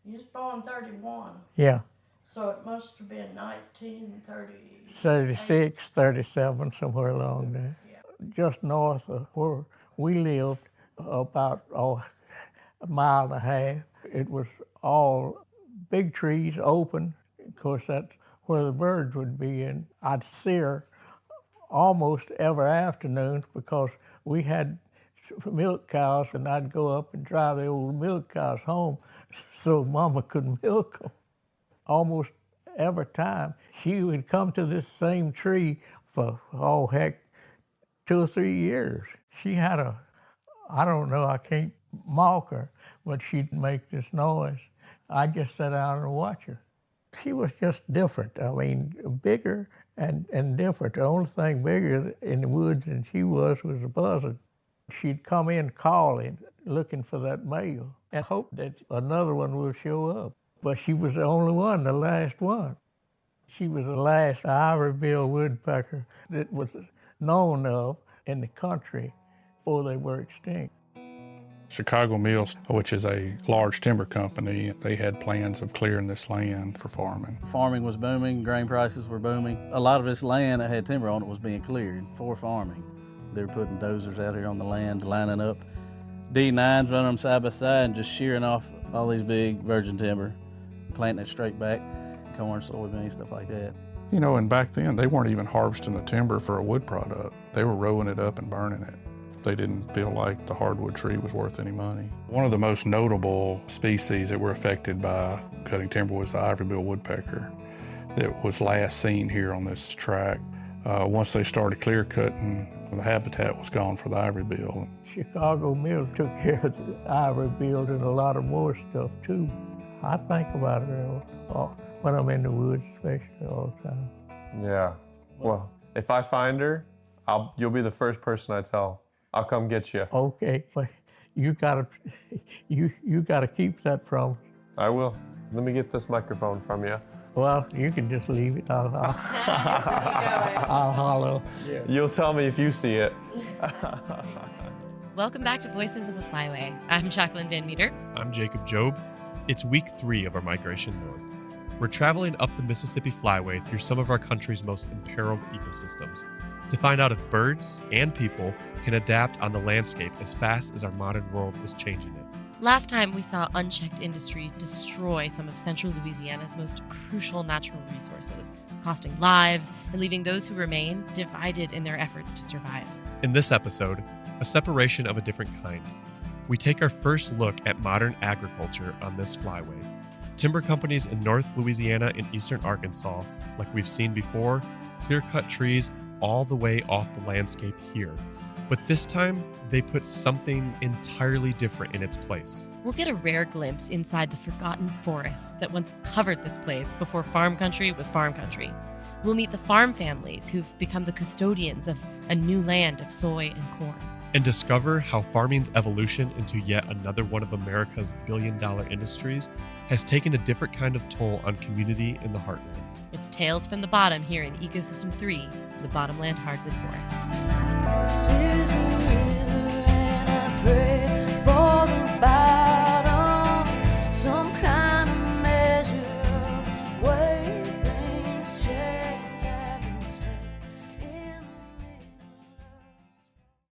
You was born 31. Yeah, So it must have been 1930. 36, 37, somewhere along there. Yeah. Just north of where we lived, about a mile and a half. It was all big trees, open. Of course, that's where the birds would be. And I'd see her almost every afternoon because we had milk cows, and I'd go up and drive the old milk cows home so Mama could milk them. Almost every time she would come to this same tree for, 2 or 3 years. She had I don't know, I can't mock her, but she'd make this noise. I just sat down and watch her. She was just different. I mean, bigger and different. The only thing bigger in the woods than she was a buzzard. She'd come in calling, looking for that male, and hope that another one would show up. But she was the only one, the last one. She was the last ivory-billed woodpecker that was known of in the country before they were extinct. Chicago Mills, which is a large timber company, they had plans of clearing this land for farming. Farming was booming, grain prices were booming. A lot of this land that had timber on it was being cleared for farming. They were putting dozers out here on the land, lining up D9s, running them side by side, and just shearing off all these big virgin timber, planting it straight back, corn, soybeans, stuff like that. You know, and back then, they weren't even harvesting the timber for a wood product. They were rolling it up and burning it. They didn't feel like the hardwood tree was worth any money. One of the most notable species that were affected by cutting timber was the ivory-billed woodpecker that was last seen here on this tract. Once they started clear cutting, the habitat was gone for the ivory-bill. Chicago Mills took care of the ivory-billed and a lot of more stuff too. I think about it when I'm in the woods, especially all the time. Yeah. Well, if I find her, you'll be the first person I tell. I'll come get you. Okay, but you gotta keep that promise. I will. Let me get this microphone from you. Well, you can just leave it. I'll holler. Yeah. You'll tell me if you see it. Welcome back to Voices of the Flyway. I'm Jacqueline Van Meter. I'm Jacob Job. It's week 3 of our migration north. We're traveling up the Mississippi Flyway through some of our country's most imperiled ecosystems to find out if birds and people can adapt on the landscape as fast as our modern world is changing it. Last time we saw unchecked industry destroy some of central Louisiana's most crucial natural resources, costing lives and leaving those who remain divided in their efforts to survive. In this episode, a separation of a different kind. We take our first look at modern agriculture on this flyway. Timber companies in North Louisiana and eastern Arkansas, like we've seen before, clear-cut trees all the way off the landscape here. But this time, they put something entirely different in its place. We'll get a rare glimpse inside the forgotten forests that once covered this place before farm country was farm country. We'll meet the farm families who've become the custodians of a new land of soy and corn. And discover how farming's evolution into yet another one of America's billion-dollar industries has taken a different kind of toll on community in the heartland. It's Tales from the Bottom here in Ecosystem 3, the Bottomland Hardwood Forest. This is